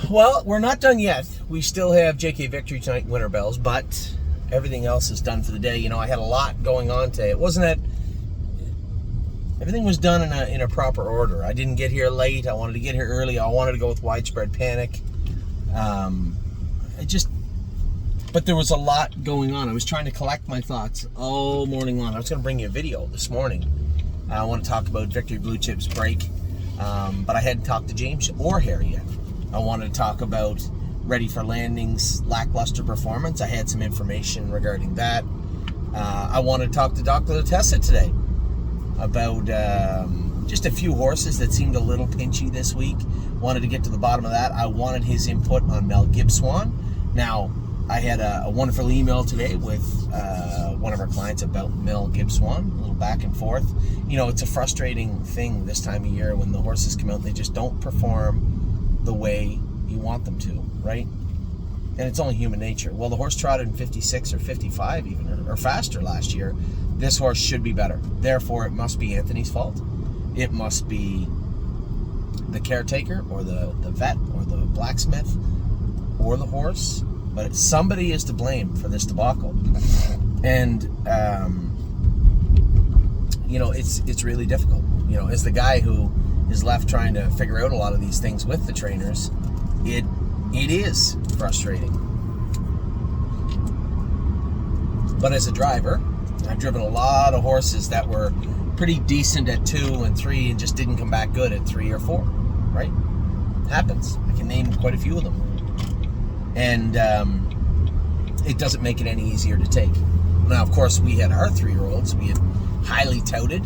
Well, we're not done yet. We still have JK Victory tonight, winter bells, but everything else is done for the day. You know, I had a lot going on today. It wasn't that everything was done in a proper order. I didn't get here late. I wanted to get here early. I wanted to go with widespread panic. But there was a lot going on. I was trying to collect my thoughts all morning long. I was going to bring you a video this morning. I want to talk about Victory Blue Chip's break, but I hadn't talked to James or Harry yet. I wanted to talk about Ready for Landing's lackluster performance. I had some information regarding that. I wanted to talk to Dr. Latessa today about just a few horses that seemed a little pinchy this week. Wanted to get to the bottom of that. I wanted his input on Mel Gibbswan. Now, I had a wonderful email today with one of our clients about Mel Gibbswan, a little back and forth. You know, it's a frustrating thing this time of year when the horses come out and they just don't perform the way you want them to, right? And it's only human nature. Well, the horse trotted in 56 or 55 even, or faster last year. This horse should be better. Therefore, it must be Anthony's fault. It must be the caretaker or the vet or the blacksmith or the horse. But somebody is to blame for this debacle. And, you know, it's really difficult. You know, as the guy who is left trying to figure out a lot of these things with the trainers, it is frustrating. But as a driver, I've driven a lot of horses that were pretty decent at 2 and 3 and just didn't come back good at 3 or 4, right? Happens. I can name quite a few of them. And it doesn't make it any easier to take. Now, of course, we had our 3-year-olds. We had highly touted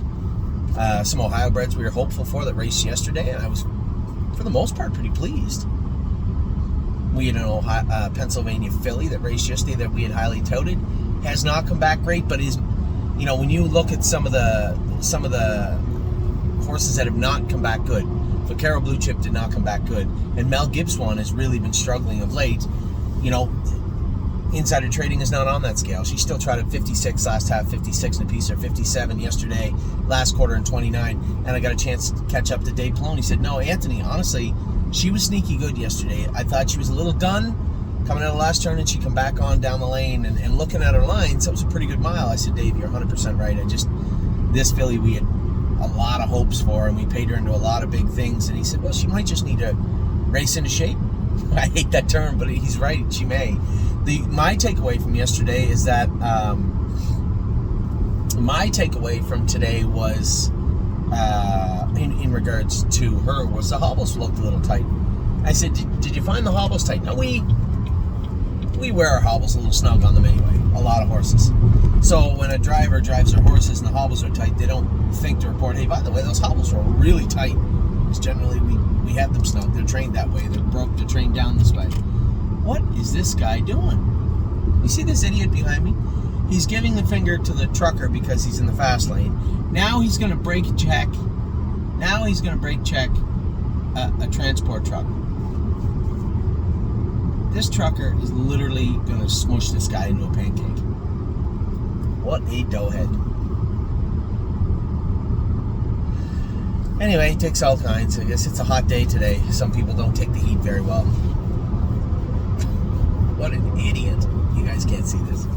some Ohio breds we were hopeful for that raced yesterday, and I was, for the most part, pretty pleased. We had an Pennsylvania filly that raced yesterday that we had highly touted. Has not come back great, but is, you know, when you look at some of the horses that have not come back good, Vaquero Blue Chip did not come back good, and Mel Gibbswan has really been struggling of late. You know, Insider Trading is not on that scale. She still tried at 56 last half, 56 and a piece, or 57 yesterday, last quarter in 29, and I got a chance to catch up to Dave Palone. He said, no, Anthony, honestly, she was sneaky good yesterday. I thought she was a little done coming out of the last turn, and she come back on down the lane, and looking at her lines, that was a pretty good mile. I said, Dave, you're 100% right. This filly we had a lot of hopes for, and we paid her into a lot of big things. And he said, well, she might just need to race into shape. I hate that term, but he's right. She may. My takeaway from yesterday is that my takeaway from today was in regards to her was the hobbles looked a little tight. I said, did you find the hobbles tight? No, we wear our hobbles a little snug on them anyway. A lot of horses. So when a driver drives their horses and the hobbles are tight, they don't think to report, hey, by the way, those hobbles were really tight. Because generally we have them snug. They're trained that way. They're trained down this way. What is this guy doing? You see this idiot behind me? He's giving the finger to the trucker because he's in the fast lane. Now he's going to brake check. A transport truck. This trucker is literally going to smush this guy into a pancake. What a doughhead. Anyway, it takes all kinds. I guess it's a hot day today. Some people don't take the heat very well. What an idiot. You guys can't see this.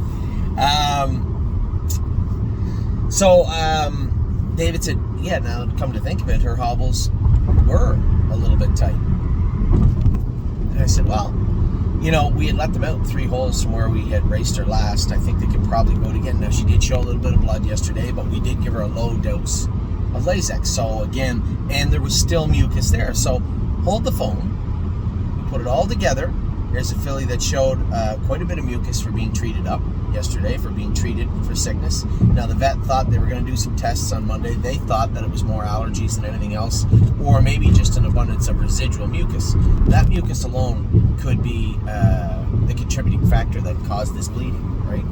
David said, yeah, now come to think of it, her hobbles were a little bit tight. And I said, well, you know, we had let them out 3 holes from where we had raced her last. I think they could probably go again. Now, she did show a little bit of blood yesterday, but we did give her a low dose of Lasix. So, again, and there was still mucus there. So, hold the phone. We put it all together. Here's a filly that showed quite a bit of mucus for being treated up yesterday, for being treated for sickness. Now, the vet thought they were going to do some tests on Monday. They thought that it was more allergies than anything else, or maybe just an abundance of residual mucus. That mucus alone could be the contributing factor that caused this bleeding, right?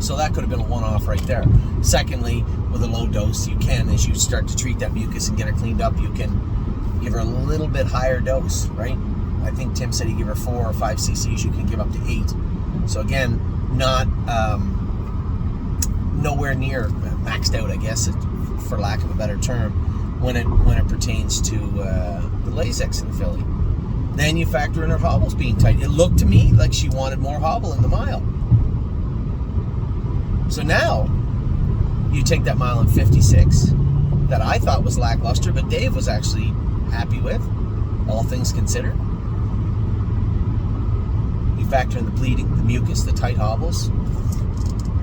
So that could have been a one-off right there. Secondly, with a low dose, you can, as you start to treat that mucus and get her cleaned up, you can give her a little bit higher dose, right? I think Tim said he gave her 4 or 5 cc's. You can give up to 8. So again, not nowhere near maxed out, I guess, for lack of a better term, when it pertains to the Lasix in the filly. Then you factor in her hobbles being tight. It looked to me like she wanted more hobble in the mile. So now, you take that mile in 56 that I thought was lackluster, but Dave was actually happy with, all things considered. You factor in the bleeding, the mucus, the tight hobbles.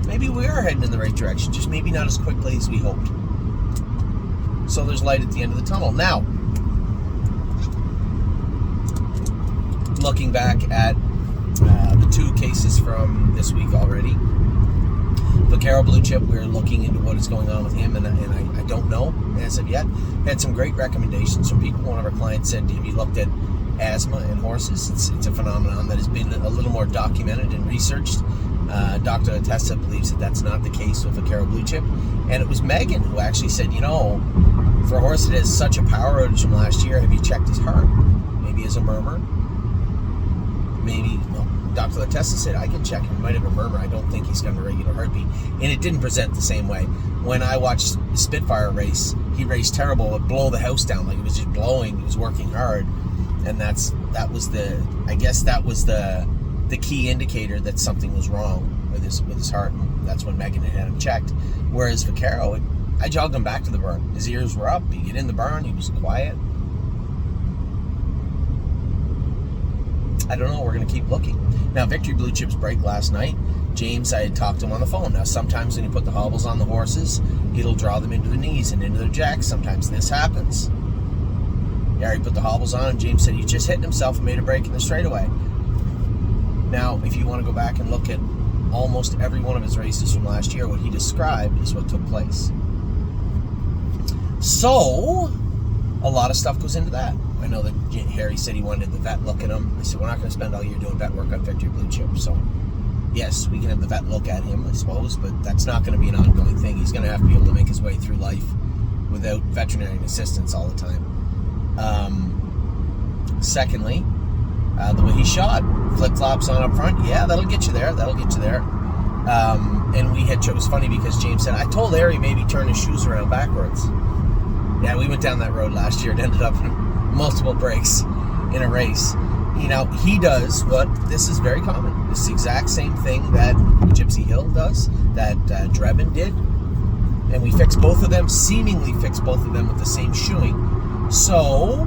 Maybe we are heading in the right direction, just maybe not as quickly as we hoped. So there's light at the end of the tunnel. Now, looking back at the 2 cases from this week already, Vaquero Blue Chip, we're looking into what is going on with him, and I don't know as of yet. Had some great recommendations from people. One of our clients said, have you looked at asthma in horses? It's a phenomenon that has been a little more documented and researched. Dr. Tessa believes that that's not the case with Vaquero Blue Chip. And it was Megan who actually said, for a horse that has such a power outage from last year, have you checked his heart? Maybe as a murmur. Maybe, Dr. Tessa said, I can check him. He might have a murmur. I don't think he's got a regular heartbeat. And it didn't present the same way. When I watched Spitfire race, he raced terrible. It blew the house down. Like, it was just blowing. He was working hard. And that was the key indicator that something was wrong with his heart. And that's when Megan had him checked. Whereas Vaquero, I jogged him back to the barn. His ears were up. He'd get in the barn. He was quiet. I don't know. We're going to keep looking. Now, Victory Blue Chip's break last night, James, I had talked to him on the phone. Now, sometimes when you put the hobbles on the horses, it'll draw them into the knees and into their jacks. Sometimes this happens. Yeah, he put the hobbles on, and James said he just hit himself and made a break in the straightaway. Now, if you want to go back and look at almost every one of his races from last year, what he described is what took place. So, a lot of stuff goes into that. I know that Harry said he wanted the vet look at him. I said, we're not going to spend all year doing vet work on Victory Blue Chip. So, yes, we can have the vet look at him, I suppose, but that's not going to be an ongoing thing. He's going to have to be able to make his way through life without veterinary assistance all the time. Secondly, the way he shot, flip-flops on up front, yeah, that'll get you there. And it was funny because James said, I told Harry maybe turn his shoes around backwards. Yeah, we went down that road last year and ended up in multiple breaks in a race. He does this is very common. This is the exact same thing that Gypsy Hill does, that Drebin did. And we seemingly fixed both of them with the same shoeing. So,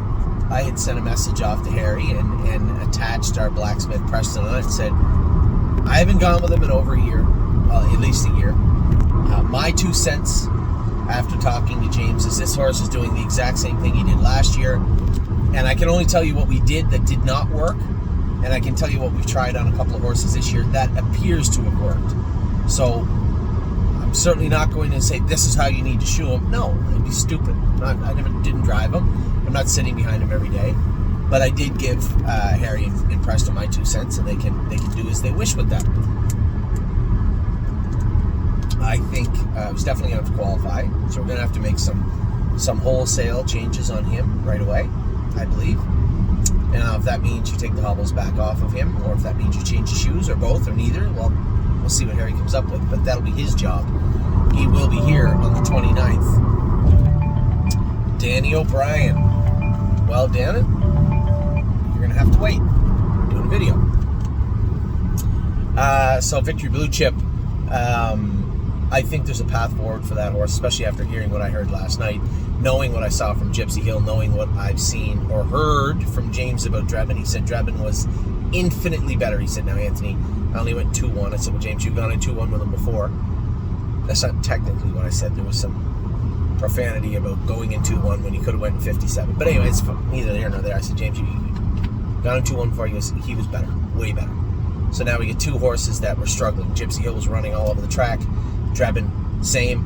I had sent a message off to Harry and attached our blacksmith Preston on it and said, I haven't gone with him in over a year, at least a year. My 2 cents after talking to James is this horse is doing the exact same thing he did last year. And I can only tell you what we did that did not work. And I can tell you what we've tried on a couple of horses this year that appears to have worked. So, I'm certainly not going to say this is how you need to shoe him. No, it'd be stupid. I didn't drive him. I'm not sitting behind him every day. But I did give Harry and Preston my 2 cents, and they can do as they wish with that. I think he's definitely going to have to qualify, so we're going to have to make some wholesale changes on him right away, I believe. And if that means you take the hobbles back off of him, or if that means you change the shoes, or both, or neither, well, we'll see what Harry comes up with. But that'll be his job. He will be here on the 29th. Danny O'Brien. Well, Dan, you're going to have to wait. I'm doing a video. So Victory Blue Chip, I think there's a path forward for that horse, especially after hearing what I heard last night, knowing what I saw from Gypsy Hill, knowing what I've seen or heard from James about Drebin. He said Drebin was infinitely better. He said, now, Anthony, I only went 2-1. I said, well, James, you've gone in 2-1 with him before. That's not technically what I said. There was some profanity about going in 2-1 when he could have went in 57. But anyway, it's neither here nor there. I said, James, you got in 2-1 before. He was better, way better. So now we get 2 horses that were struggling. Gypsy Hill was running all over the track. Drebin, same.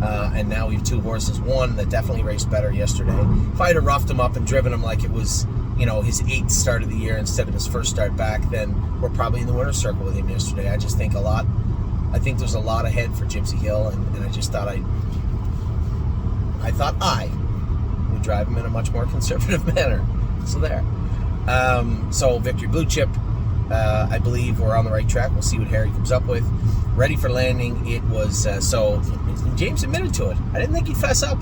And now we have 2 horses. One that definitely raced better yesterday. If I had roughed him up and driven him like it was, his 8th start of the year instead of his first start back, then we're probably in the winner's circle with him yesterday. I just think I think there's a lot ahead for Gypsy Hill, and I just thought I would drive him in a much more conservative manner. So there. So Victory Blue Chip, I believe we're on the right track. We'll see what Harry comes up with. Ready for landing. It was, James admitted to it. I didn't think he'd fess up.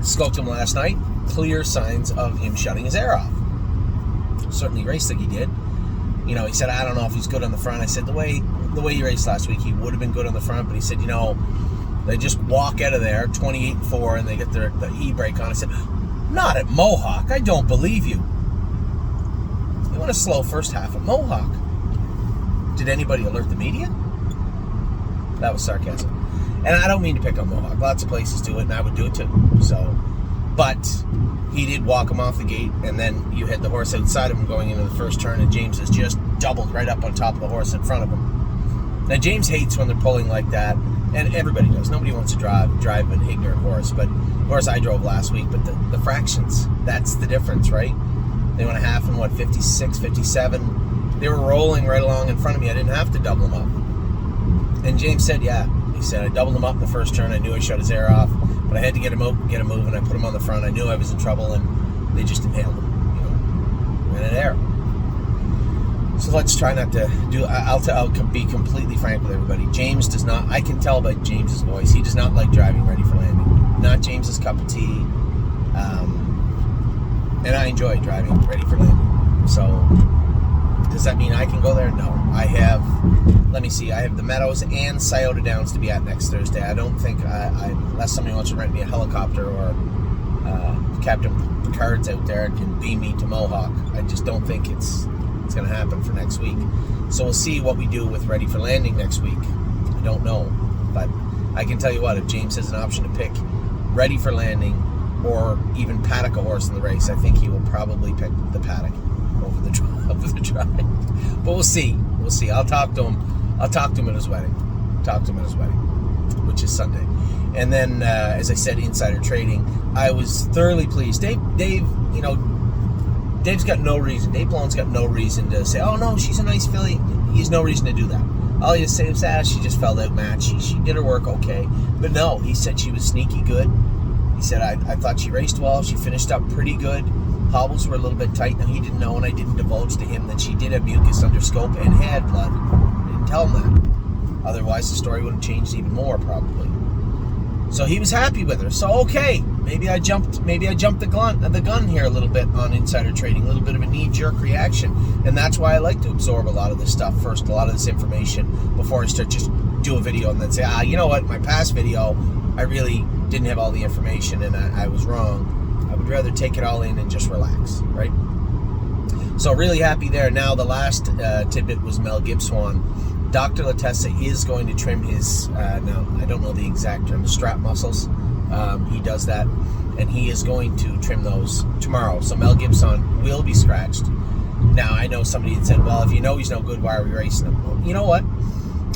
Scoped him last night. Clear signs of him shutting his air off. Certainly raced like he did. You know, he said, I don't know if he's good on the front. I said, the way he raced last week, he would have been good on the front. But he said, you know, they just walk out of there 28-4 and they get the e-brake on. I said, not at Mohawk. I don't believe you. You want a slow first half at Mohawk. Did anybody alert the media? That was sarcasm. And I don't mean to pick on Mohawk. Lots of places do it, and I would do it too. So, but he did walk him off the gate, and then you had the horse outside of him going into the first turn, and James has just doubled right up on top of the horse in front of him. Now, James hates when they're pulling like that, and everybody does. Nobody wants to drive an ignorant horse, but the horse I drove last week, but the fractions, that's the difference, right? They went a half in, 56, 57. They were rolling right along in front of me. I didn't have to double them up. And James said, yeah. He said, I doubled him up in the first turn. I knew I shut his air off, but I had to get him moving. I put him on the front. I knew I was in trouble, and they just inhaled him. You know, ran an air. So let's try not to do. I'll be completely frank with everybody. James does not. I can tell by James's voice. He does not like driving ready for landing. Not James's cup of tea. And I enjoy driving ready for landing. So does that mean I can go there? No. I have. Let me see. I have the Meadows and Scioto Downs to be at next Thursday. I don't think, unless somebody wants to rent me a helicopter or Captain Picard's out there and can beam me to Mohawk. I just don't think it's going to happen for next week. So we'll see what we do with Ready for Landing next week. I don't know. But I can tell you what, if James has an option to pick Ready for Landing or even paddock a horse in the race, I think he will probably pick the paddock over the drive. But we'll see. We'll see. I'll talk to him at his wedding. Which is Sunday. And then, as I said, insider trading. I was thoroughly pleased. Dave, you know, Dave's got no reason. Dave Blonde's got no reason to say, oh no, she's a nice filly. He has no reason to do that. All he say is that she just felt outmatched. She did her work okay. But no, he said she was sneaky good. He said, I thought she raced well. She finished up pretty good. Hobbles were a little bit tight. Now, he didn't know, and I didn't divulge to him that she did have mucus under scope and had blood. I didn't tell him that. Otherwise, the story would have changed even more, probably. So he was happy with her. So, okay, maybe I jumped the gun here a little bit on insider trading, a little bit of a knee-jerk reaction. And that's why I like to absorb a lot of this stuff first, a lot of this information, before I start just do a video and then say, you know what, my past video, I really didn't have all the information and I was wrong. I would rather take it all in and just relax, right? So really happy there. Now the last tidbit was Mel Gibson. Dr. Latessa is going to trim his, now I don't know the exact term, the strap muscles. He does that, and he is going to trim those tomorrow. So Mel Gibson will be scratched. Now I know somebody had said, well, if you know he's no good, why are we racing him? Well, you know what?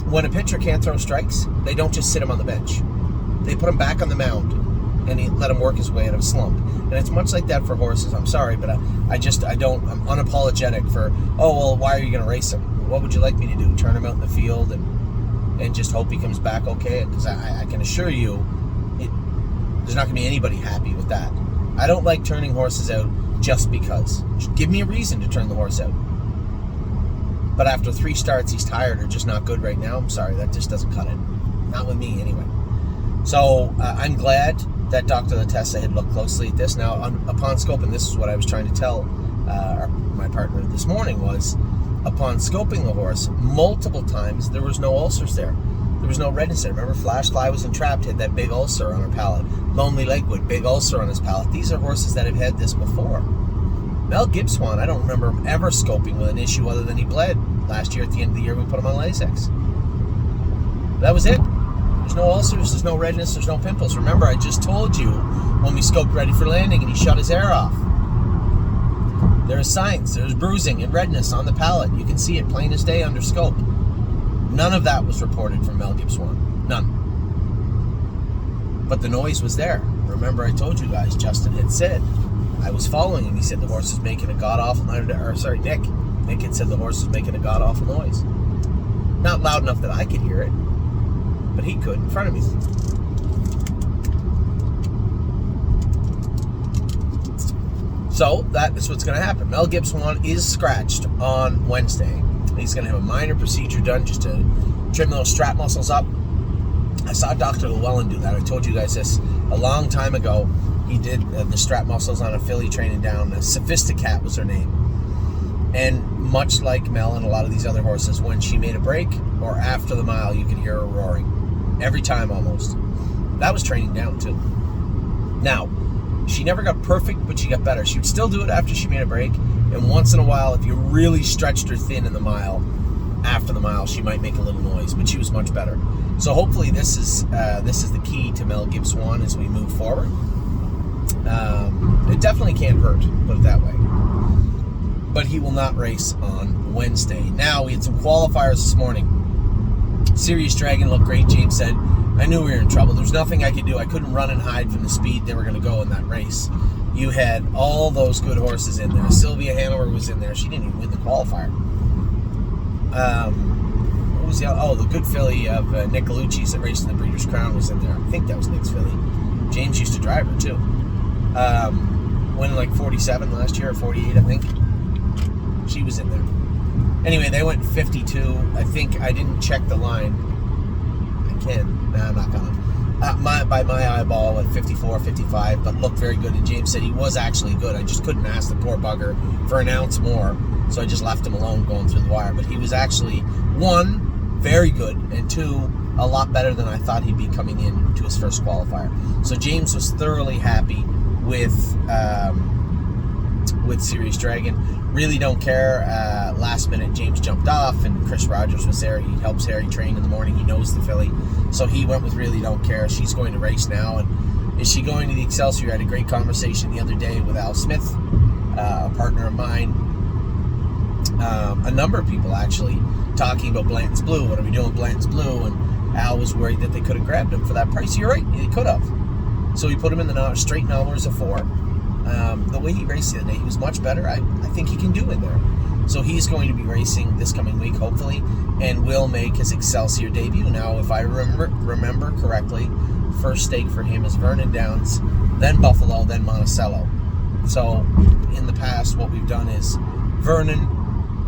When a pitcher can't throw strikes, they don't just sit him on the bench. They put him back on the mound and let him work his way out of a slump. And it's much like that for horses. I'm sorry, but I'm unapologetic for, oh, well, why are you going to race him? What would you like me to do? Turn him out in the field and just hope he comes back okay? Because I can assure you, there's not going to be anybody happy with that. I don't like turning horses out just because. Just give me a reason to turn the horse out. But after 3 starts, he's tired or just not good right now. I'm sorry, that just doesn't cut it. Not with me, anyway. So I'm glad that Dr. Latessa had looked closely at this. Now, upon scoping, this is what I was trying to tell my partner this morning was, upon scoping the horse, multiple times, there was no ulcers there. There was no redness there. Remember, Flashfly was entrapped, had that big ulcer on her palate. Lonely Lakewood, big ulcer on his palate. These are horses that have had this before. Mel Gibson, I don't remember him ever scoping with an issue other than he bled. Last year, at the end of the year, we put him on Lasix. That was it. There's no ulcers, there's no redness, there's no pimples. Remember, I just told you when we scoped Ready for Landing and he shut his air off. There are signs, there's bruising and redness on the palate. You can see it plain as day under scope. None of that was reported from Mel Gibson. None. But the noise was there. Remember, I told you guys, Justin had said, I was following him. He said the horse was making a god-awful noise. Nick had said the horse was making a god-awful noise. Not loud enough that I could hear it, but he could in front of me. So that is what's going to happen. Mel Gibson is scratched on Wednesday. He's going to have a minor procedure done just to trim those strap muscles up. I saw Dr. Llewellyn do that. I told you guys this a long time ago. He did the strap muscles on a filly training down. Sophisticat was her name. And much like Mel and a lot of these other horses, when she made a break or after the mile, you could hear her roaring. Every time almost. That was training down too. Now, she never got perfect, but she got better. She would still do it after she made a break. And once in a while, if you really stretched her thin in the mile, after the mile, she might make a little noise, but she was much better. So hopefully this is the key to Mel Gibbs 1 as we move forward. It definitely can't hurt, put it that way. But he will not race on Wednesday. Now, we had some qualifiers this morning. Serious Dragon looked great, James said. I knew we were in trouble. There was nothing I could do. I couldn't run and hide from the speed they were going to go in that race. You had all those good horses in there. Sylvia Hanover was in there. She didn't even win the qualifier. What was the good filly of Nick Galucci's that raced in the Breeders' Crown was in there. I think that was Nick's filly. James used to drive her too. Winning like 47 last year, or 48, I think. She was in there. Anyway, they went 52. I think I didn't check the line. I can. Nah, I'm not gonna. By my eyeball, at 54, 55, but looked very good. And James said he was actually good. I just couldn't ask the poor bugger for an ounce more, so I just left him alone going through the wire. But he was actually, 1, very good, and 2, a lot better than I thought he'd be coming in to his first qualifier. So James was thoroughly happy with Serious Dragon. Really don't care. Last minute, James jumped off, and Chris Rogers was there. He helps Harry train in the morning. He knows the filly, so he went with Really Don't Care. She's going to race now, and is she going to the Excelsior? I had a great conversation the other day with Al Smith, a partner of mine. A number of people actually talking about Blanton's Blue. What are we doing with Blanton's Blue? And Al was worried that they could have grabbed him for that price. You're right, they could have. So he put him in the straight Novelers of 4. The way he raced the other day, he was much better. I think he can do in there. So he's going to be racing this coming week, hopefully, and will make his Excelsior debut. Now, if I remember correctly, first stake for him is Vernon Downs, then Buffalo, then Monticello. So in the past, what we've done is Vernon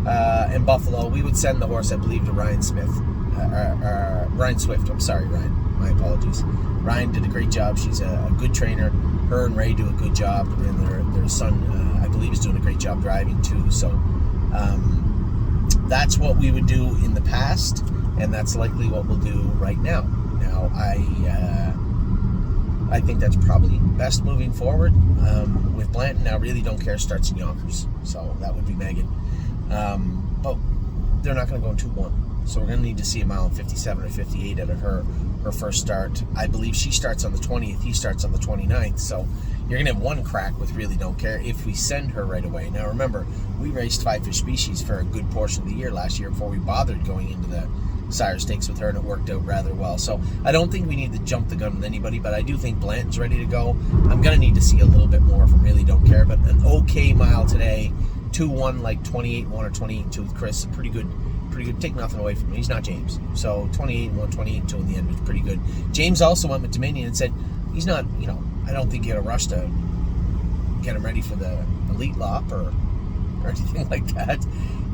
and Buffalo, we would send the horse, I believe, to Ryan Swift. I'm sorry, Ryan. My apologies. Ryan did a great job. She's a good trainer. Her and Ray do a good job, and their son, I believe, is doing a great job driving too. So that's what we would do in the past, and that's likely what we'll do right now. Now, I think that's probably best moving forward with Blanton. Now, Really Don't Care starts in Yonkers, so that would be Megan. But they're not going to go in 2-1. So we're going to need to see a mile in 57 or 58 out of her first start. I believe she starts on the 20th. He starts on the 29th. So you're going to have one crack with Really Don't Care if we send her right away. Now remember, we raced 5-fish species for a good portion of the year last year before we bothered going into the Sire Stakes with her, and it worked out rather well. So I don't think we need to jump the gun with anybody, but I do think Blanton's ready to go. I'm going to need to see a little bit more from Really Don't Care, but an okay mile today, 2-1 like 28-1 or 28-2 with Chris, pretty good. Take nothing away from him. He's not James. So 28-1, 28-2 in the end was pretty good. James also went with Dominion and said he's not, I don't think he had a rush to get him ready for the elite lop or anything like that.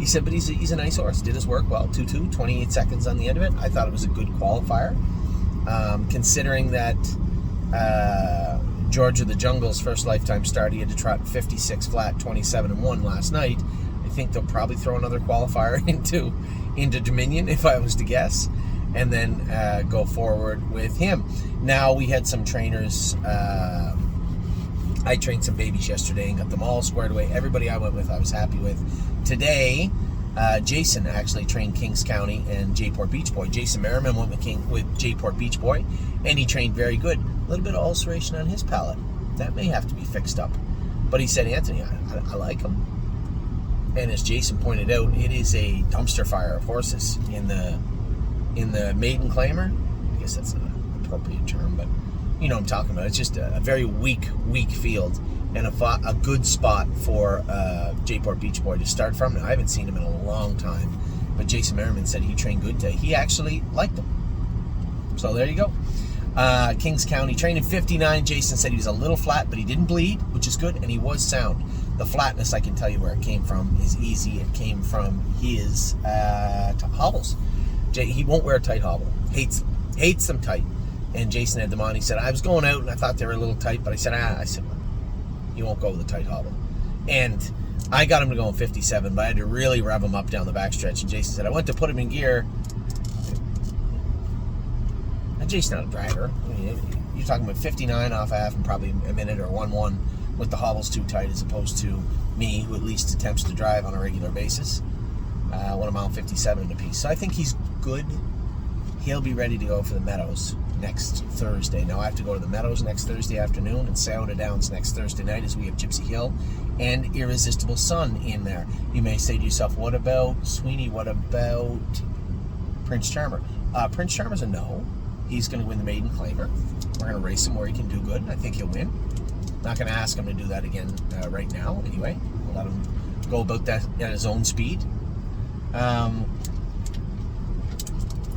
He said, but he's a nice horse. Did his work well. 2-2, 28 seconds on the end of it. I thought it was a good qualifier. Considering that Georgia the Jungle's first lifetime start, he had to trot 56 flat, 27-1 last night. I think they'll probably throw another qualifier into Dominion, if I was to guess, and then go forward with him. Now, we had some trainers. I trained some babies yesterday and got them all squared away. Everybody I went with, I was happy with. Today, Jason actually trained Kings County and Jayport Beach Boy. Jason Merriman went with Jayport Beach Boy, and he trained very good. A little bit of ulceration on his palate. That may have to be fixed up. But he said, Anthony, I like him. And as Jason pointed out, it is a dumpster fire of horses in the maiden claimer. I guess that's not an appropriate term, but you know what I'm talking about. It's just a very weak field, and a good spot for Jayport Beach Boy to start from. Now, I haven't seen him in a long time, but Jason Merriman said he trained good today. He actually liked him. So there you go. Kings County training 59. Jason said he was a little flat, but he didn't bleed, which is good, and he was sound. The flatness, I can tell you where it came from, is easy. It came from his hobbles. He won't wear a tight hobble. Hates them tight. And Jason had them on. He said, I was going out and I thought they were a little tight, but I said, you won't go with a tight hobble. And I got him to go in 57, but I had to really rev him up down the backstretch. And Jason said, I went to put him in gear. And Jason's not a driver. I mean, you're talking about 59 off half and probably a minute or 1-1 with the hobbles too tight, as opposed to me, who at least attempts to drive on a regular basis when I'm on 57 in a piece. So I think he's good. He'll be ready to go for the Meadows next Thursday. Now I have to go to the Meadows next Thursday afternoon and Soda Downs next Thursday night, as we have Gypsy Hill and Irresistible Sun in there. You may say to yourself, what about Sweeney? What about Prince Charmer? Prince Charmer's a no. He's going to win the maiden claimer. We're going to race him where he can do good. I think he'll win. Not going to ask him to do that again right now anyway. We'll let him go about that at his own speed.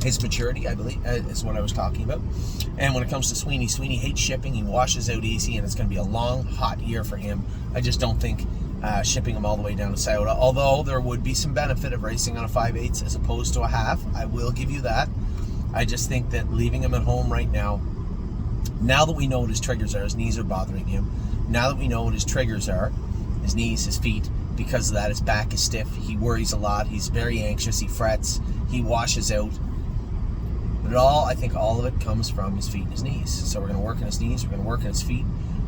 His maturity, I believe, is what I was talking about. And when it comes to Sweeney, Sweeney hates shipping. He washes out easy, and it's going to be a long, hot year for him. I just don't think shipping him all the way down to Scioto, although there would be some benefit of racing on a 5/8 as opposed to a half. I will give you that. I just think that leaving him at home right now that we know what his triggers are, his knees are bothering him. Now that we know what his triggers are, his knees, his feet, because of that, his back is stiff. He worries a lot. He's very anxious. He frets. He washes out. But I think all of it comes from his feet and his knees. So we're going to work on his knees. We're going to work on his feet.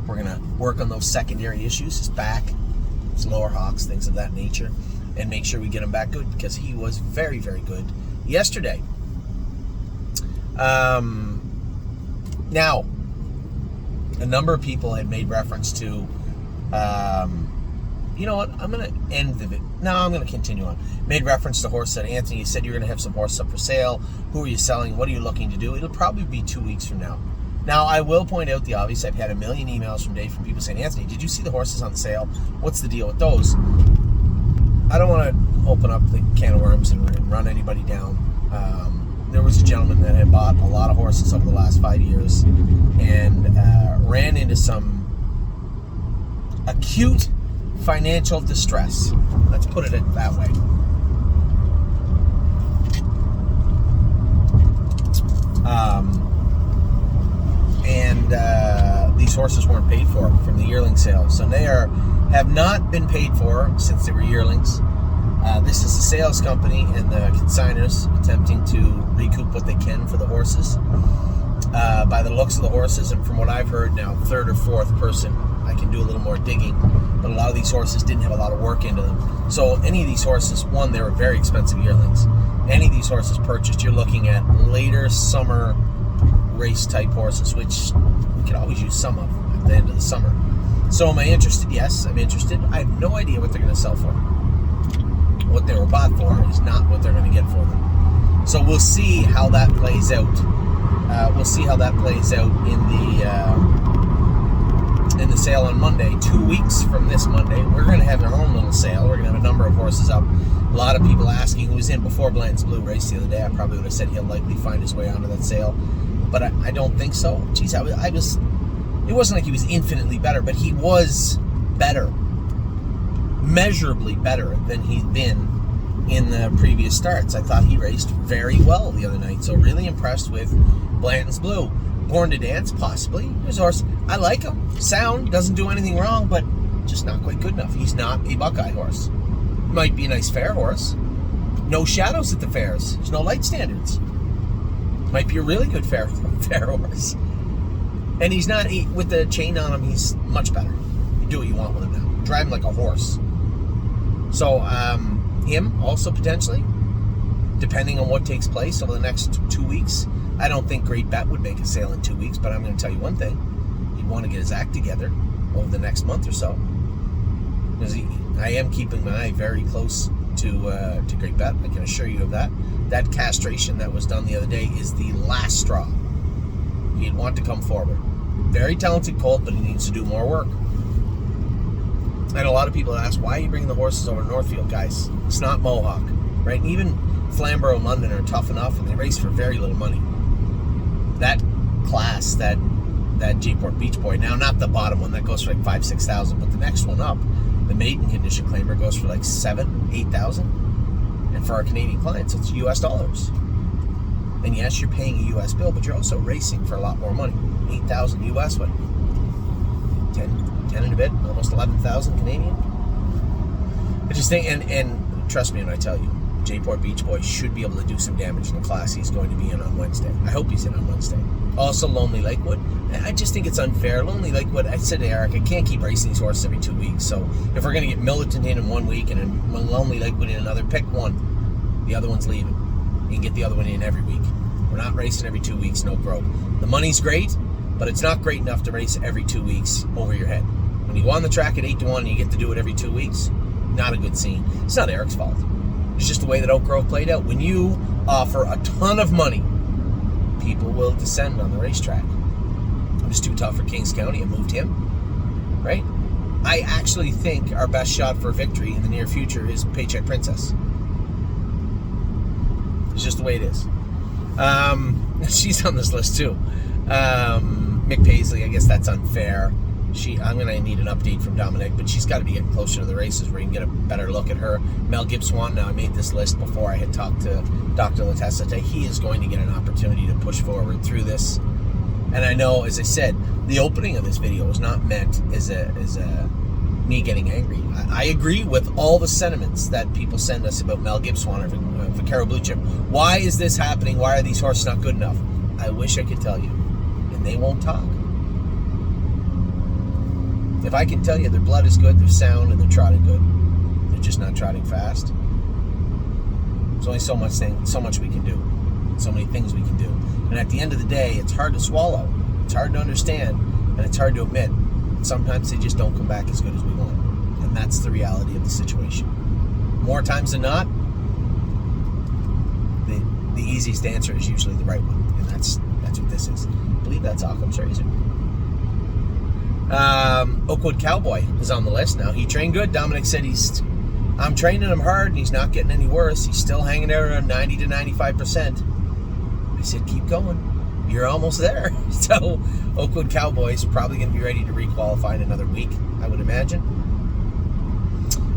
We're going to work on those secondary issues, his back, his lower hocks, things of that nature, and make sure we get him back good, because he was very, very good yesterday. Now, a number of people had made reference to, you know what, I'm going to end the video. No, I'm going to continue on. Made reference to horse that Anthony, you said you're going to have some horses up for sale. Who are you selling? What are you looking to do? It'll probably be 2 weeks from now. Now, I will point out the obvious. I've had a million emails from Dave from people saying, Anthony, did you see the horses on sale? What's the deal with those? I don't want to open up the can of worms and run anybody down. There was a gentleman that had bought a lot of horses over the last 5 years and ran into some acute financial distress. Let's put it that way. These horses weren't paid for from the yearling sale. So they have not been paid for since they were yearlings. This is the sales company and the consigners attempting to recoup what they can for the horses. By the looks of the horses, and from what I've heard now, third or fourth person, I can do a little more digging, but a lot of these horses didn't have a lot of work into them. So any of these horses, one, they were very expensive yearlings. Any of these horses purchased, you're looking at later summer race type horses, which we could always use some of at the end of the summer. So am I interested? Yes, I'm interested. I have no idea what they're going to sell for. What they were bought for is not what they're going to get for them. So we'll see how that plays out. We'll see how that plays out in the sale on Monday. 2 weeks from this Monday, we're going to have our own little sale. We're going to have a number of horses up. A lot of people asking who was in before Blanton's Blue race the other day. I probably would have said he'll likely find his way onto that sale, but I don't think so. Geez, I was. It wasn't like he was infinitely better, but he was better, measurably better than he'd been in the previous starts. I thought he raced very well the other night, so really impressed with Blanton's Blue. Born to Dance, possibly. His horse, I like him. Sound, doesn't do anything wrong, but just not quite good enough. He's not a Buckeye horse. Might be a nice fair horse. No shadows at the fairs. There's no light standards. Might be a really good fair horse. And he's not, with the chain on him, he's much better. You do what you want with him now. Drive him like a horse. So, him also potentially, depending on what takes place over the next 2 weeks. I don't think Great Bet would make a sale in 2 weeks, but I'm going to tell you one thing. He'd want to get his act together over the next month or so. Because I am keeping my eye very close to Great Bet. I can assure you of that. That castration that was done the other day is the last straw. He'd want to come forward. Very talented colt, but he needs to do more work. And a lot of people ask, why are you bringing the horses over to Northfield, guys? It's not Mohawk, right? And even Flamborough and London are tough enough, and they race for very little money. That class, that J-Port Beach Boy, now not the bottom one, that goes for like $5,000-$6,000, but the next one up, the maiden condition claimer, goes for like $7,000-$8,000. And for our Canadian clients, it's US dollars. And yes, you're paying a U.S. bill, but you're also racing for a lot more money. $8,000 U.S., what? 10 and a bit, almost 11,000 Canadian. I just think, and trust me when I tell you, J-Port Beach Boy should be able to do some damage in the class he's going to be in on Wednesday. I hope he's in on Wednesday. Also, Lonely Lakewood. I just think it's unfair. Lonely Lakewood, I said to Eric, I can't keep racing these horses every 2 weeks. So if we're going to get Militant in 1 week and then Lonely Lakewood in another, pick one. The other one's leaving. You can get the other one in every week. We're not racing every 2 weeks, no growth. The money's great, but it's not great enough to race every 2 weeks over your head. When you go on the track at 8-1 and you get to do it every 2 weeks, not a good scene. It's not Eric's fault. It's just the way that Oak Grove played out. When you offer a ton of money, people will descend on the racetrack. It was too tough for Kings County. It moved him, right? I actually think our best shot for victory in the near future is Paycheck Princess. It's just the way it is. She's on this list too. Mick Paisley, I guess that's unfair. I'm going to need an update from Dominic, but she's got to be getting closer to the races where you can get a better look at her. Mel Gibbs-Swan, now I made this list before I had talked to Dr. Latessa. He is going to get an opportunity to push forward through this. And I know, as I said, the opening of this video was not meant as me getting angry. I agree with all the sentiments that people send us about Mel Gibbs-Swan or Vaquero Blue Chip. Why is this happening? Why are these horses not good enough? I wish I could tell you. And they won't talk. If I can tell you their blood is good, they're sound, and they're trotting good, they're just not trotting fast. There's only so much we can do. So many things we can do. And at the end of the day, it's hard to swallow. It's hard to understand, and it's hard to admit. Sometimes they just don't come back as good as we want. And that's the reality of the situation. More times than not, the easiest answer is usually the right one. And that's what this is. I believe that's Occam's razor. Oakwood Cowboy is on the list now. He trained good. Dominic said I'm training him hard and he's not getting any worse. He's still hanging out around 90 to 95%. I said, keep going. You're almost there. So Oakwood Cowboy is probably going to be ready to requalify in another week, I would imagine.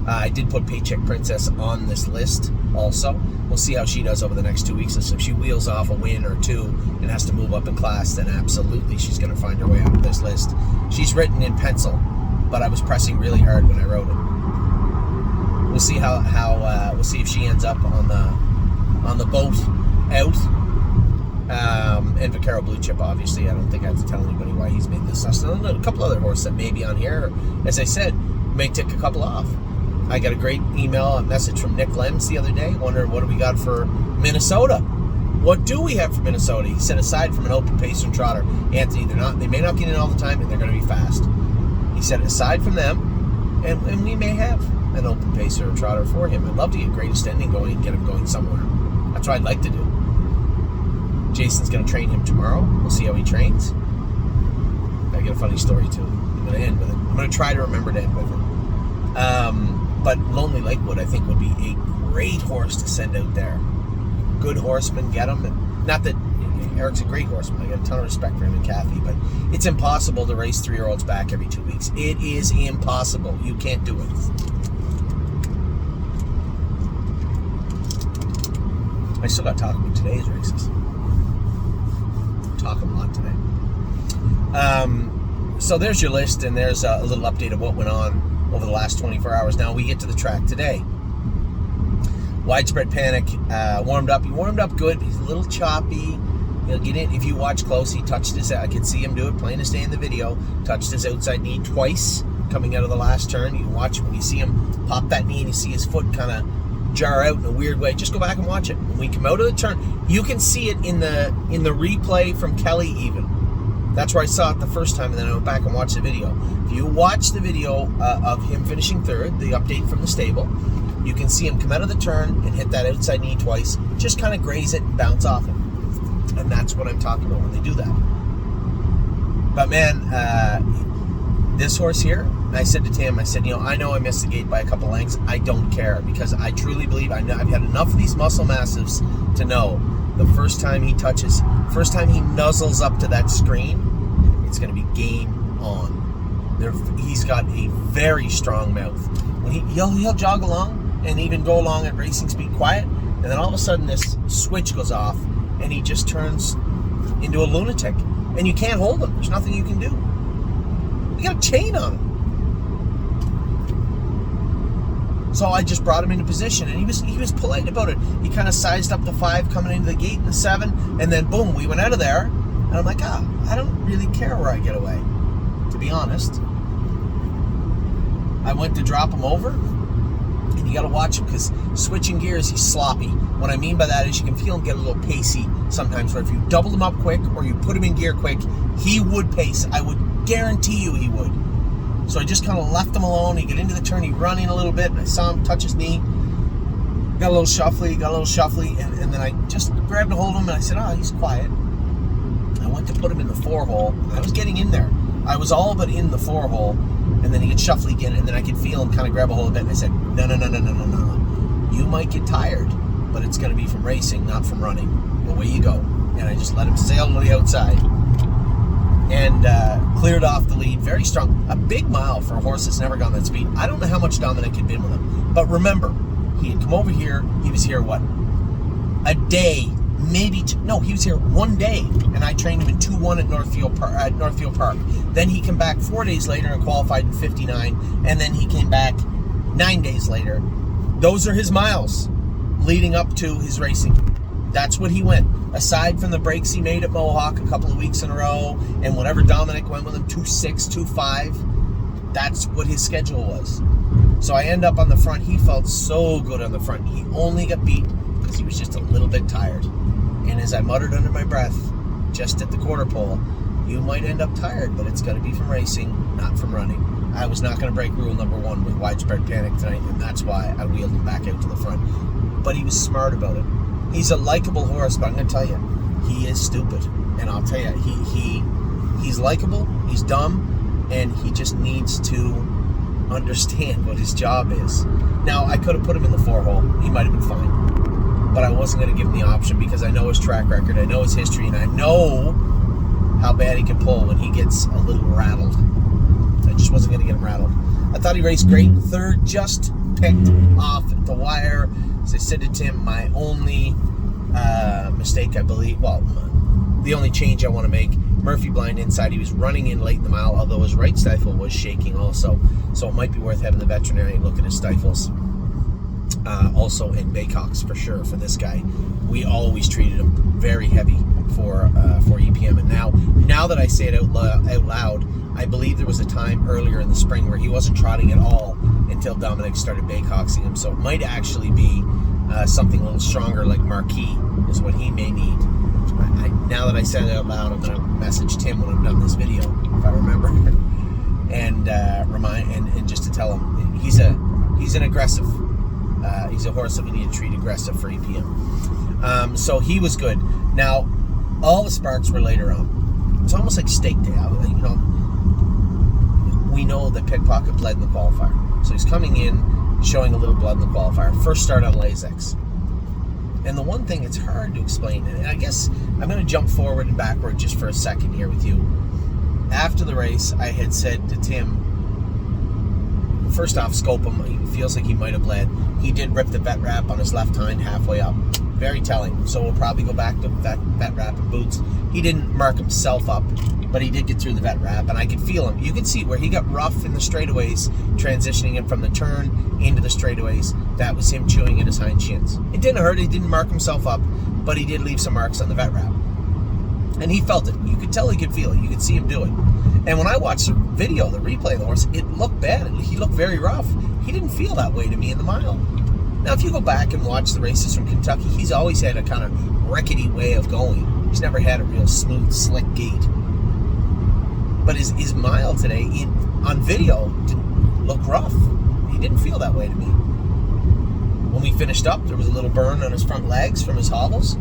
I did put Paycheck Princess on this list also. We'll see how she does over the next 2 weeks. So if she wheels off a win or two and has to move up in class, then absolutely she's going to find her way out of this list. She's written in pencil, but I was pressing really hard when I wrote it. We'll see we'll see if she ends up on the boat out. And Vaquero Blue Chip, obviously, I don't think I have to tell anybody why he's made this list. A couple other horses that may be on here, as I said, may tick a couple off. I got a great a message from Nick Lems the other day, wondering what do we got for Minnesota. What do we have for Minnesota? He said, aside from an open pacer and trotter, Anthony, they may not get in all the time, and they're going to be fast. He said, aside from them, and we may have an open pacer or trotter for him. I'd love to get Greatest Ending going and get him going somewhere. That's what I'd like to do. Jason's going to train him tomorrow. We'll see how he trains. I get a funny story too. I'm going to end with it. I'm going to try to remember to end with it. But Lonely Lakewood, I think, would be a great horse to send out there. Good horseman, get him. And not that Eric's a great horseman. I got a ton of respect for him and Kathy, but it's impossible to race 3-year-olds back every 2 weeks. It is impossible. You can't do it. I still got to talk about today's races. Talking a lot today. So there's your list, and there's a little update of what went on over the last 24 hours. Now we get to the track today. Widespread Panic warmed up. He warmed up good, but he's a little choppy. He'll get in. If you watch close, he touched his, I could see him do it, plain as day in the video, touched his outside knee twice coming out of the last turn. You can watch when you see him pop that knee and you see his foot kind of jar out in a weird way. Just go back and watch it. When we come out of the turn, you can see it in the replay from Kelly even. That's where I saw it the first time, and then I went back and watched the video. If you watch the video of him finishing third, the update from the stable, you can see him come out of the turn and hit that outside knee twice, just kind of graze it and bounce off it. And that's what I'm talking about when they do that. But man, this horse here, I said to Tam, I said, I know I missed the gate by a couple lengths. I don't care, because I truly believe I've had enough of these muscle massives to know the first time he nuzzles up to that screen, it's going to be game on. He's got a very strong mouth. When he'll jog along and even go along at racing speed quiet, and then all of a sudden this switch goes off and he just turns into a lunatic. And you can't hold him. There's nothing you can do. You got a chain on him. So I just brought him into position, and he was polite about it. He kind of sized up the 5 coming into the gate and the 7, and then boom, we went out of there. And I'm like, I don't really care where I get away, to be honest. I went to drop him over, and you got to watch him because switching gears, he's sloppy. What I mean by that is you can feel him get a little pacey sometimes, where if you doubled him up quick or you put him in gear quick, he would pace. I would guarantee you he would. So I just kind of left him alone. He got into the turn, he run in a little bit, and I saw him touch his knee. Got a little shuffly, and then I just grabbed a hold of him, and I said, he's quiet. I went to put him in the 4-hole. I was getting in there. I was all but in the 4-hole, and then he gets shuffly again, and then I could feel him kind of grab a hold of it, and I said, no. You might get tired, but it's going to be from racing, not from running. Away you go. And I just let him sail to the outside and cleared off the lead. Very strong. A big mile for a horse that's never gone that speed. I don't know how much Dominic had been with him, but remember, he had come over here. He was here, what? A day, maybe two. No, he was here 1 day, and I trained him in 2-1 at Northfield Park. Then he came back 4 days later and qualified in 59, and then he came back 9 days later. Those are his miles leading up to his racing. That's what he went. Aside from the breaks he made at Mohawk a couple of weeks in a row, and whatever Dominic went with him, 2.6, 2.5, that's what his schedule was. So I end up on the front. He felt so good on the front. He only got beat because he was just a little bit tired. And as I muttered under my breath, just at the quarter pole, you might end up tired, but it's going to be from racing, not from running. I was not going to break rule number 1 with widespread panic tonight, and that's why I wheeled him back out to the front. But he was smart about it. He's a likable horse, but I'm going to tell you, he is stupid. And I'll tell you, he's likable, he's dumb, and he just needs to understand what his job is. Now, I could have put him in the 4-hole. He might have been fine. But I wasn't going to give him the option because I know his track record, I know his history, and I know how bad he can pull when he gets a little rattled. I just wasn't going to get him rattled. I thought he raced great. 3rd, just picked off at the wire. As I said to Tim, my only mistake, I believe, well, the only change I want to make, Murphy blind inside. He was running in late in the mile, although his right stifle was shaking also. So it might be worth having the veterinarian look at his stifles. Also in Baycocks for sure for this guy. We always treated him very heavy for EPM. And now that I say it out loud, I believe there was a time earlier in the spring where he wasn't trotting at all until Dominic started Baycoxing him. So it might actually be something a little stronger like Marquis is what he may need. Now that I said it out loud, I'm going to message Tim when I'm done this video, if I remember, and remind and just to tell him he's an aggressive. He's a horse that we need to treat aggressive for EPM. So he was good. Now, all the sparks were later on. It's almost like stake day. We know that Pickpocket bled in the qualifier. So he's coming in, showing a little blood in the qualifier. First start on Lasix. And the one thing, it's hard to explain, and I guess I'm going to jump forward and backward just for a second here with you. After the race, I had said to Tim, first off, scope him. He feels like he might have bled. He did rip the vet wrap on his left hind halfway up. Very telling. So we'll probably go back to vet wrap and boots. He didn't mark himself up, but he did get through the vet wrap, and I could feel him. You could see where he got rough in the straightaways, transitioning him from the turn into the straightaways. That was him chewing at his hind shins. It didn't hurt. He didn't mark himself up, but he did leave some marks on the vet wrap. And he felt it. You could tell he could feel it. You could see him do it. And when I watched the video, the replay of the horse, it looked bad. He looked very rough. He didn't feel that way to me in the mile. Now, if you go back and watch the races from Kentucky, he's always had a kind of rickety way of going. He's never had a real smooth, slick gait. But his mile today, on video, didn't look rough. He didn't feel that way to me. When we finished up, there was a little burn on his front legs from his hobbles.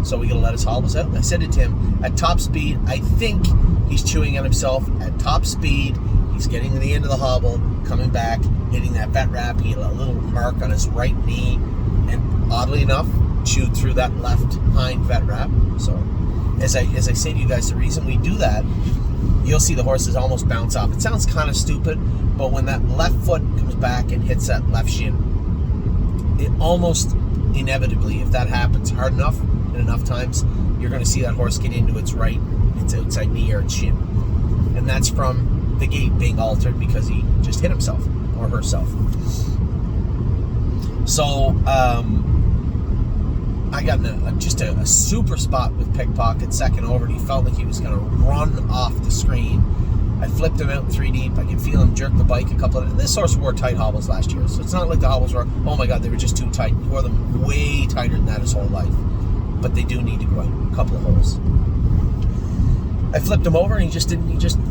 So we got to let his hobbles out. And I said to Tim, at top speed, I think he's chewing on himself. At top speed, he's getting to the end of the hobble, coming back, hitting that vet wrap. He had a little mark on his right knee, and oddly enough, chewed through that left hind vet wrap. So, as I say to you guys, the reason we do that, you'll see the horses almost bounce off. It sounds kind of stupid, but when that left foot comes back and hits that left shin, it almost inevitably, if that happens hard enough, and enough times, you're going to see that horse get into its outside knee or its shin. And that's from the gait being altered because he just hit himself or herself. So, I got just a super spot with Pickpocket second over, and he felt like he was going to run off the screen. I flipped him out 3 deep. I could feel him jerk the bike a couple of... This horse wore tight hobbles last year, so it's not like the hobbles were, oh my God, they were just too tight. He wore them way tighter than that his whole life. But they do need to go out a couple of holes. I flipped him over, and he just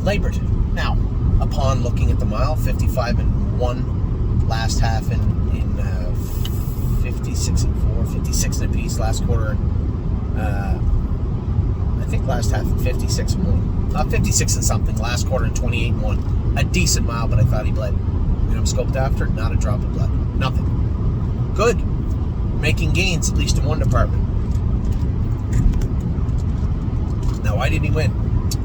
labored. Now, upon looking at the mile, 55-1 last half in 56-4, 56 and a piece last quarter. I think last half in 56-1. 56 and something last quarter in 28-1. A decent mile, but I thought he bled. You know, I'm scoped after, not a drop of blood. Nothing. Good. Making gains, at least in one department. Now, why didn't he win?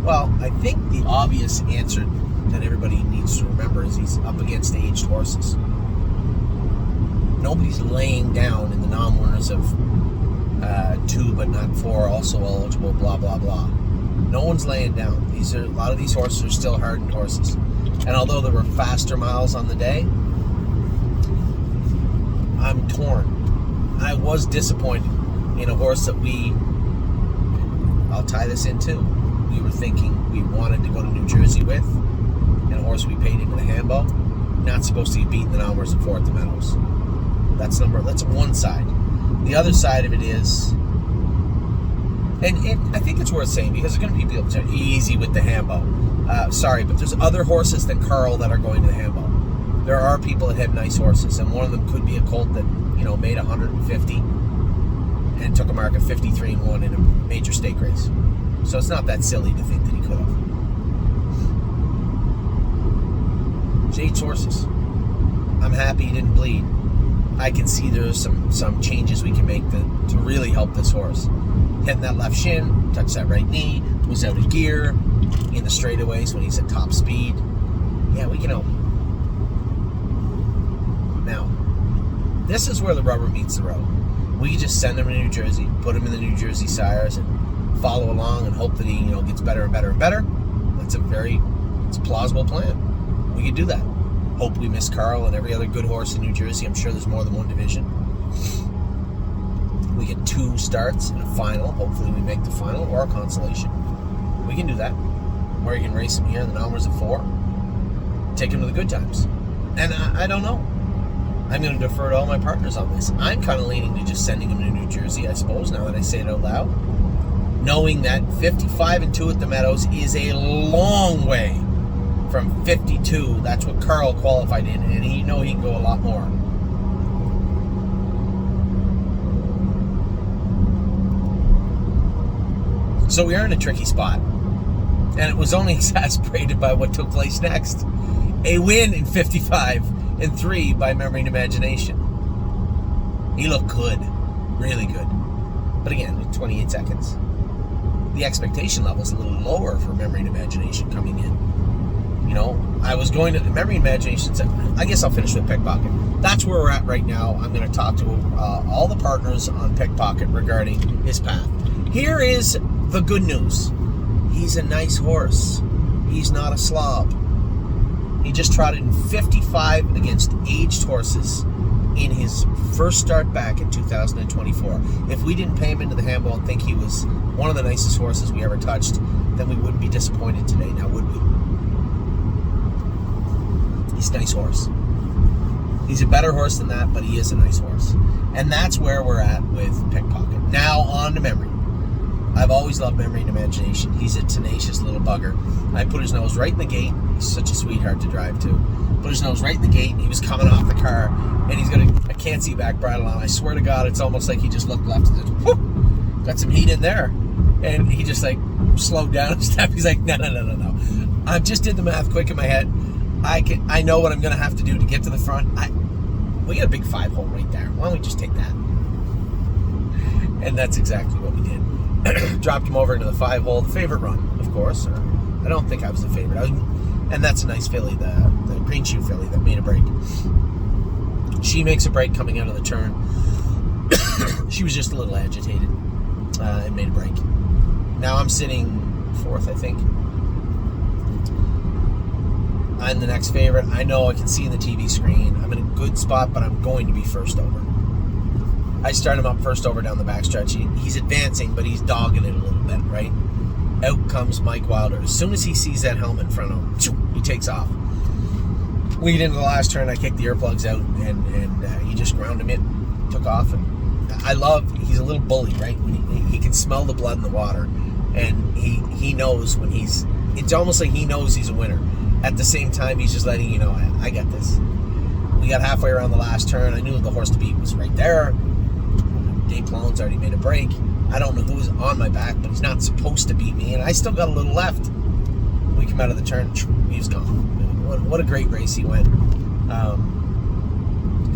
Well, I think the obvious answer that everybody needs to remember is he's up against aged horses. Nobody's laying down in the non-winners of 2 but not 4, also eligible, blah, blah, blah. No one's laying down. A lot of these horses are still hardened horses. And although there were faster miles on the day, I'm torn. I was disappointed in a horse that I'll tie this in too. We were thinking we wanted to go to New Jersey with, and a horse we paid into the handbow, not supposed to get beaten the numbers of 4 at the Meadows. That's one side. The other side of it is, and I think it's worth saying because there's going to be people that are easy with the handbow. Sorry, but there's other horses than Carl that are going to the handbow. There are people that have nice horses, and one of them could be a colt that made 150 and took a mark of 53-1 in a major stake race. So it's not that silly to think that he could have. It's 8 horses. I'm happy he didn't bleed. I can see there's some changes we can make to really help this horse. Hitting that left shin, touch that right knee, was out of gear, in the straightaways when he's at top speed. Yeah, we can help. Now, this is where the rubber meets the road. We can just send him to New Jersey, put him in the New Jersey sires, and follow along and hope that he gets better and better and better. It's a plausible plan. We could do that. Hope we miss Carl and every other good horse in New Jersey. I'm sure there's more than one division. We get 2 starts and a final. Hopefully we make the final or a consolation. We can do that. Or you can race him here in the numbers of 4. Take him to the good times. And I don't know. I'm going to defer to all my partners on this. I'm kind of leaning to just sending him to New Jersey, I suppose, now that I say it out loud. Knowing that 55-2 at the Meadows is a long way from 52. That's what Carl qualified in, and he can go a lot more. So we are in a tricky spot, and it was only exacerbated by what took place next. A win in 55-3 by Memory and Imagination. He looked good, really good. But again, 28 seconds. The expectation level is a little lower for Memory and Imagination coming in. I was going to Memory and Imagination. I guess I'll finish with Pickpocket. That's where we're at right now. I'm going to talk to all the partners on Pickpocket regarding his path. Here is the good news. He's a nice horse. He's not a slob. He just trotted in 55 against aged horses in his first start back in 2024. If we didn't pay him into the handball and think he was one of the nicest horses we ever touched, then we wouldn't be disappointed today, now would we? He's a nice horse. He's a better horse than that, but he is a nice horse. And that's where we're at with Pickpocket. Now on to Memory. I've always loved Memory and Imagination. He's a tenacious little bugger. I put his nose right in the gate. He's such a sweetheart to drive to. Put his nose right in the gate, and he was coming off the car, and he's got I can't see back bridle on. I swear to God, it's almost like he just looked left and just, whoop, got some heat in there. And he just slowed down a step. He's like, no. I just did the math quick in my head. I know what I'm going to have to do to get to the front. We got a big 5-hole right there. Why don't we just take that? And that's exactly what we did. Dropped him over into the 5-hole, the favorite run, of course. I don't think I was the favorite. And that's a nice filly, the green shoe filly that made a break. She makes a break coming out of the turn. She was just a little agitated. and made a break. Now I'm sitting 4th, I think. I'm the next favorite. I know I can see in the TV screen. I'm in a good spot, but I'm going to be first over. I start him up first over down the backstretch. He's advancing, but he's dogging it a little bit, right? Out comes Mike Wilder. As soon as he sees that helmet in front of him, he takes off. Lead into the last turn, I kicked the earplugs out, and he just ground him in, took off. And he's a little bully, right? He can smell the blood in the water, and he knows when it's almost like he knows he's a winner. At the same time, he's just letting you know, I got this. We got halfway around the last turn. I knew the horse to beat was right there. Dave Palone's already made a break. I don't know who's on my back, but he's not supposed to beat me, and I still got a little left. We come out of the turn, he was gone. What a great race he went.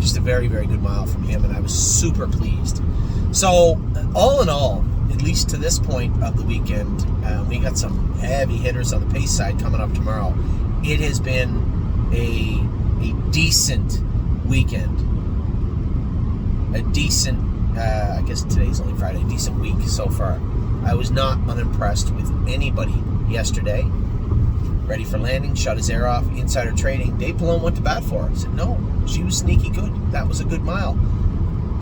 Just a very, very good mile from him, and I was super pleased. So, all in all, at least to this point of the weekend, we got some heavy hitters on the pace side coming up tomorrow. It has been a decent weekend. A decent, I guess today's only Friday, decent week so far. I was not unimpressed with anybody yesterday. Ready for landing, shut his air off, insider trading. Dave Palone went to bat for her. I said, no, she was sneaky good. That was a good mile.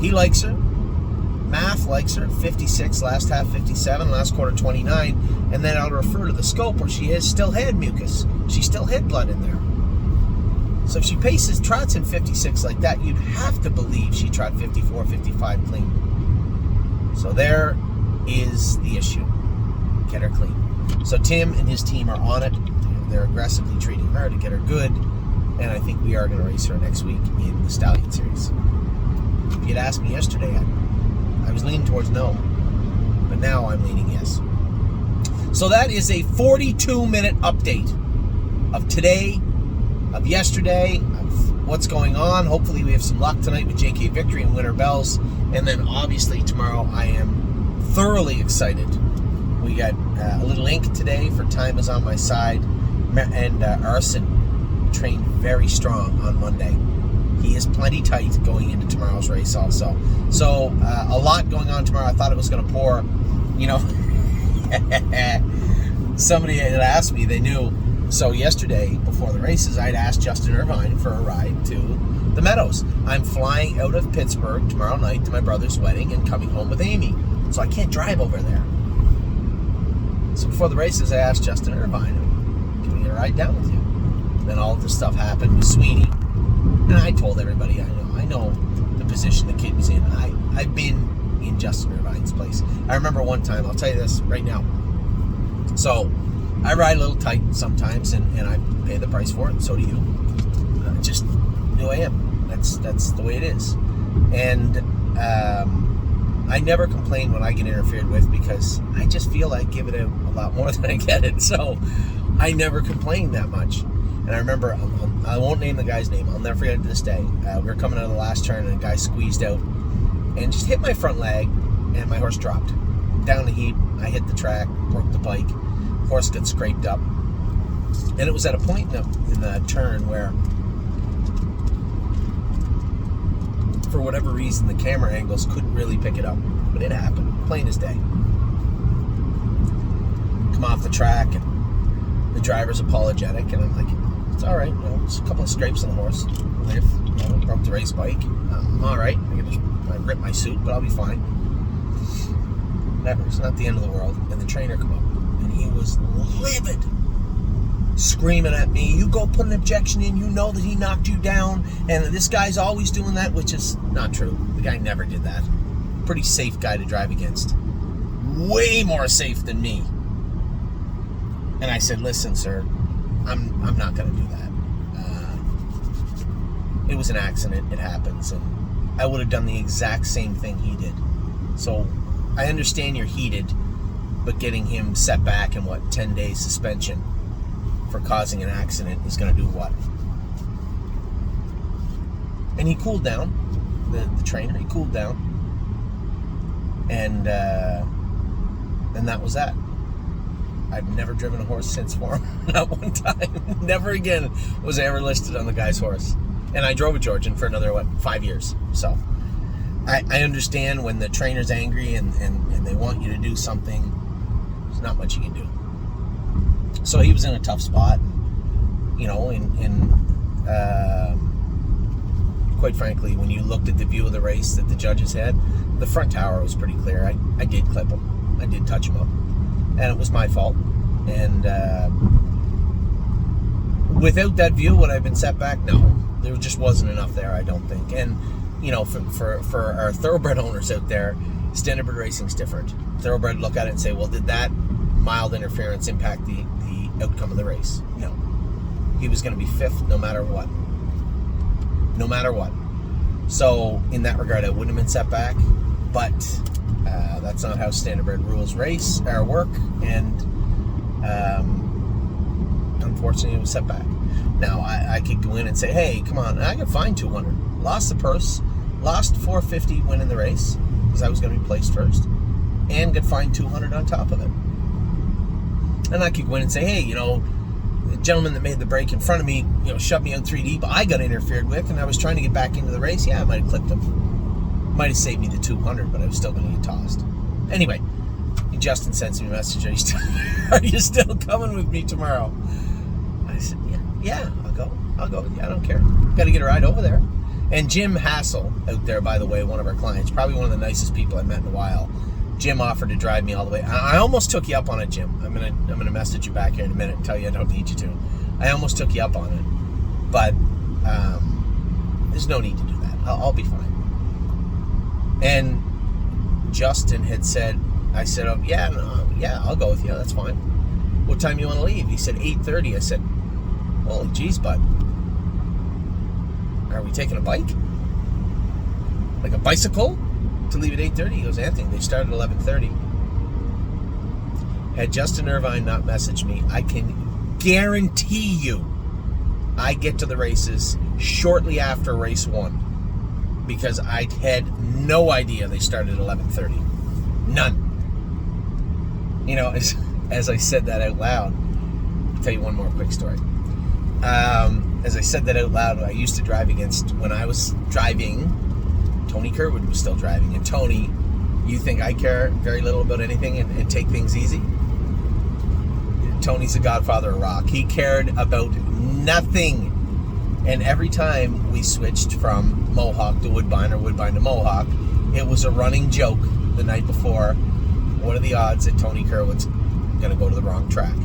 He likes her. Math likes her. 56, last half 57, last quarter 29. And then I'll refer to the scope where she still had mucus. She still had blood in there. So if she trots in 56 like that, you'd have to believe she trot 54, 55 clean. So there is the issue. Get her clean. So Tim and his team are on it. They're aggressively treating her to get her good, and I think we are going to race her next week in the Stallion Series. If you'd asked me yesterday, I was leaning towards no, but now I'm leaning yes. So that is a 42-minute update of today, of yesterday, of what's going on. Hopefully we have some luck tonight with JK Victory and Winter Bells, and then obviously tomorrow I am thoroughly excited. We got a little ink today for Time Is On My Side, and Arson trained very strong on Monday. He is plenty tight going into tomorrow's race also. So a lot going on tomorrow. I thought it was going to pour. You know, somebody had asked me, they knew. So yesterday, before the races, I'd asked Justin Irvine for a ride to the Meadows. I'm flying out of Pittsburgh tomorrow night to my brother's wedding and coming home with Amy. So I can't drive over there. So before the races, I asked Justin Irvine, can we get a ride down with you? Then all of this stuff happened with Sweeney. And I told everybody I know the position the kid was in. I've been in Justin Irvine's place. I remember one time, I'll tell you this right now. So I ride a little tight sometimes, and I pay the price for it, and so do you. Just who I am. That's the way it is. And I never complain when I get interfered with because I just feel I give it a lot more than I get it. So I never complain that much. And I remember, I won't name the guy's name. I'll never forget it to this day. We were coming out of the last turn and a guy squeezed out and just hit my front leg and my horse dropped. Down the heap, I hit the track, broke the bike. Horse got scraped up. And it was at a point in the turn where, for whatever reason, the camera angles couldn't really pick it up. But it happened, plain as day. Come off the track, and the driver's apologetic, and I'm like, it's all right, you know, it's a couple of scrapes on the horse. Live, you know, broke the race bike. I'm all right. I ripped my suit, but I'll be fine. Never. It's not the end of the world. And the trainer come up, and he was livid, screaming at me, you go put an objection in, you know that he knocked you down, and this guy's always doing that, which is not true. The guy never did that. Pretty safe guy to drive against. Way more safe than me. And I said, listen, sir, I'm not going to do that. It was an accident. It happens. And I would have done the exact same thing he did. So I understand you're heated, but getting him set back in, 10 days suspension for causing an accident is going to do what? And he cooled down. The trainer, he cooled down. And that was that. I've never driven a horse since for him. Not one time. Never again was I ever listed on the guy's horse. And I drove a Georgian for another, 5 years. So, I understand when the trainer's angry and they want you to do something, there's not much you can do. So he was in a tough spot, you know, quite frankly, when you looked at the view of the race that the judges had, the front tower was pretty clear. I did clip him. I did touch him up. And it was my fault. And without that view, would I have been set back? No. There just wasn't enough there, I don't think. And, you know, for our thoroughbred owners out there, standardbred racing's different. Thoroughbred look at it and say, well, did that mild interference impact the outcome of the race? No. He was going to be fifth no matter what. No matter what. So, in that regard, I wouldn't have been set back. But that's not how standardbred rules work. And unfortunately, it was set back. Now, I could go in and say, hey, come on, I got fined 200. Lost the purse. Lost 450 winning the race, because I was going to be placed first. And got fined 200 on top of it. And I could go in and say, hey, you know, the gentleman that made the break in front of me, you know, shoved me out 3 deep. I got interfered with, and I was trying to get back into the race. Yeah, I might have clipped him. Might have saved me the 200, but I was still going to get tossed. Anyway, Justin sends me a message. Are you still coming with me tomorrow? I said, yeah, I'll go with you. I don't care. Got to get a ride over there. And Jim Hassel out there, by the way, one of our clients, probably one of the nicest people I've met in a while. Jim offered to drive me all the way. I almost took you up on it, Jim. I'm gonna message you back here in a minute and tell you I don't need you to. I almost took you up on it, but there's no need to do that. I'll be fine. And Justin had said, I said, oh yeah, I'll go with you. That's fine. What time you want to leave? He said 8:30. I said, holy geez, bud. Are we taking a bike? Like a bicycle? To leave at 8:30? He goes, Anthony, they start at 11:30. Had Justin Irvine not messaged me, I can guarantee you I get to the races shortly after race 1, because I had no idea they started at 11:30. None. You know, as I said that out loud, I'll tell you one more quick story. As I said that out loud, I used to drive against, when I was driving, Tony Kerwood was still driving. And Tony, you think I care very little about anything and take things easy? Tony's the godfather of rock. He cared about nothing. And every time we switched from Mohawk to Woodbine or Woodbine to Mohawk, it was a running joke the night before. What are the odds that Tony Kerwood's going to go to the wrong track?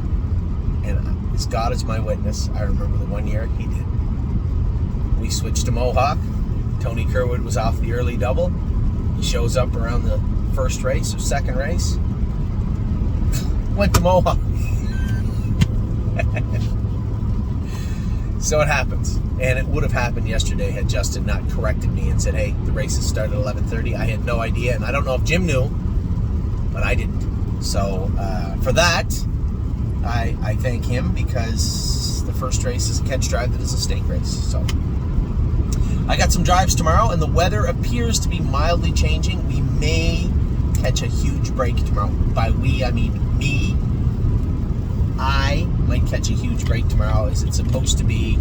And as God is my witness, I remember the one year he did. We switched to Mohawk. Tony Kerwood was off the early double. He shows up around the first race or second race. Went to Mohawk. So it happens. And it would have happened yesterday had Justin not corrected me and said, hey, the races start at 11:30. I had no idea, and I don't know if Jim knew, but I didn't. So for that, I thank him, because the first race is a catch drive that is a stake race. So I got some drives tomorrow, and the weather appears to be mildly changing. We may catch a huge break tomorrow. By we, I mean me. I might catch a huge break tomorrow, as it's supposed to be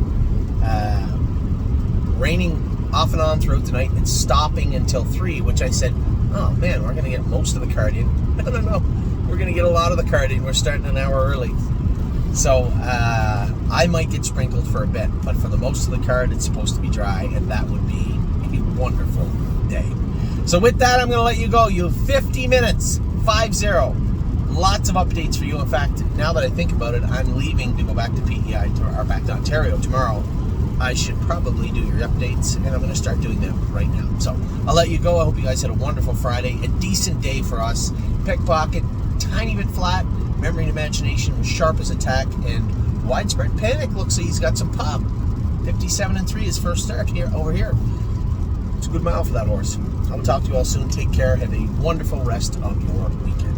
raining off and on throughout the night and stopping until 3, which I said, oh man, we're going to get most of the card in. No. We're going to get a lot of the card in. We're starting an hour early. So I might get sprinkled for a bit, but for the most of the card, it's supposed to be dry, and that would be a wonderful day. So with that, I'm going to let you go. You have 50 minutes, 50. Lots of updates for you. In fact, now that I think about it, I'm leaving to go back to PEI, or back to Ontario tomorrow. I should probably do your updates, and I'm going to start doing them right now. So I'll let you go. I hope you guys had a wonderful Friday, a decent day for us. Pickpocket, tiny bit flat. Memory and imagination was sharp as a tack, and widespread panic looks like he's got some pop. 57-3 his first start over here. It's a good mile for that horse. I'll talk to you all soon. Take care. Have a wonderful rest of your weekend.